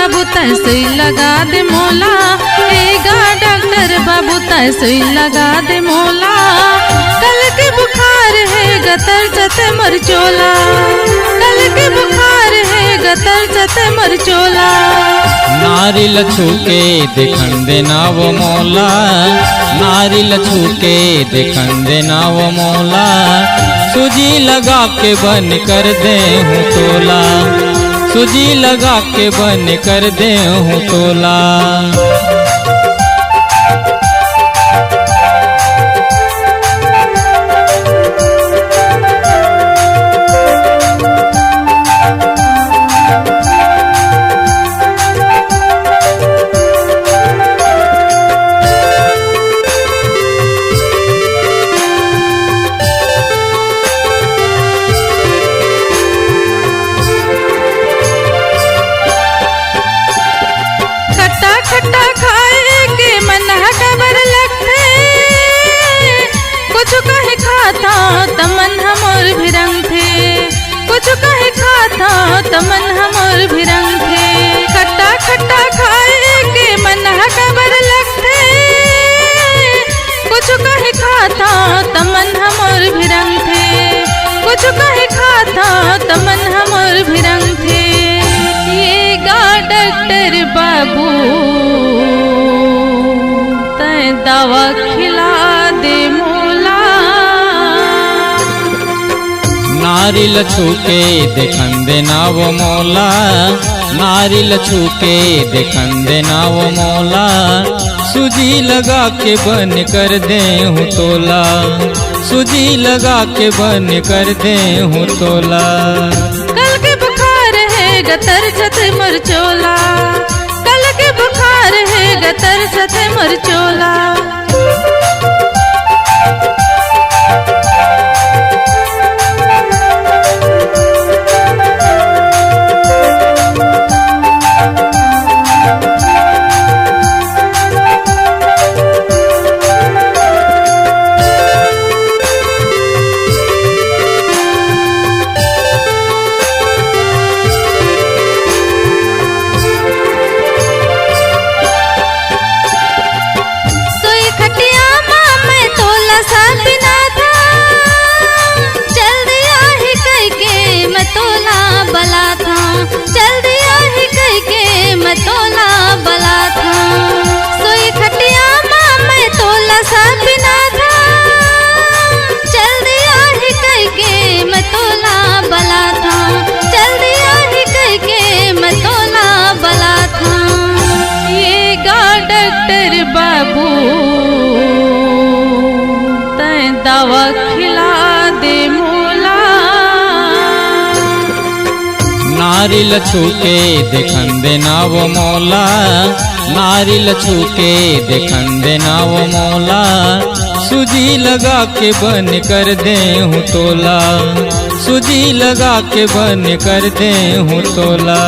बाबू तय सुई लगा दे मोला, एगा डॉक्टर बाबू तय सुई लगा दे मोला। कल के बुखार है गतर चते मरचोला, कल के बुखार है गतर चते मरचोला। नारियल छूके देखन देना वो मौला, नारियल छूके देखन देना वो मौला। सूजी लगा के बन कर दे हूँ तोला, सूजी लगा के बन कर दे हूँ तोला। तमन हमर भी रंग थे, कुछ कहे खाता तमन हमर भी रंग थे। खट्टा खट्टा खाए के मन खबर लगते, कुछ कहे खाता तमन हमर भी रंग थे, कुछ कहे खाता तमन हमर भी रंग थे। ये गा डॉक्टर बाबू तय दवा खिला दे मोला। नारियल छूके देखन देना वो मौला, नारियल छूके देखन देना वो मौला। सूजी लगा के बन कर दे हूँ तोला, सूजी लगा के बन कर दे हूँ तोला। कल के बुखार है गतर छते मरचोला, कल के बुखार है गतर छते मरचोला। बाबू तय दवा खिला दे मोला। नारियल छूके देखन देना वो मौला, नारियल छूके देखन देना वो मौला। सूजी लगा के बन कर दे हूँ तोला, सूजी लगा के बन कर दे हूँ तोला।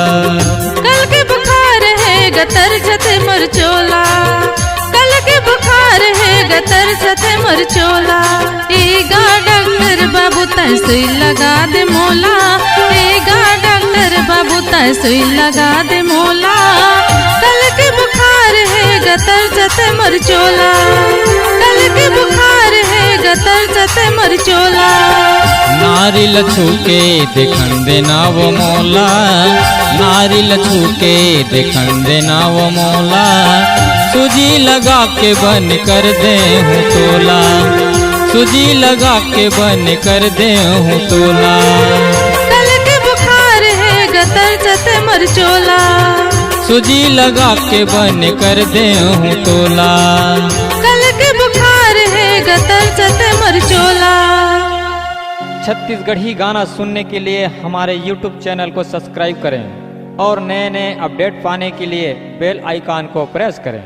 कल के बुखार है गतर छते मरचोला, कल के बुखार है गतर छते मरचोला। एगा डॉक्टर बाबू तय सुई लगा दे मोला, एगा डॉक्टर बाबू तय सुई लगा दे मोला। कल के बुखार है गतर छते मरचोला, कल के बुखार है गतर छते मरचोला। नारियल छूके देखन देना वो मौला, नारियल छूके देखन देना वो मौला। सूजी लगा के बन कर दे हूँ तोला, सूजी लगा के बन कर दे हूँ तोला। कल के बुखार है गतर छते मरचोला, सूजी लगा के बन कर दे हूँ तोला। कल के बुखार है गतर छते मरचोला। छत्तीसगढ़ी गाना सुनने के लिए हमारे YouTube चैनल को सब्सक्राइब करें और नए नए अपडेट पाने के लिए बेल आइकॉन को प्रेस करें।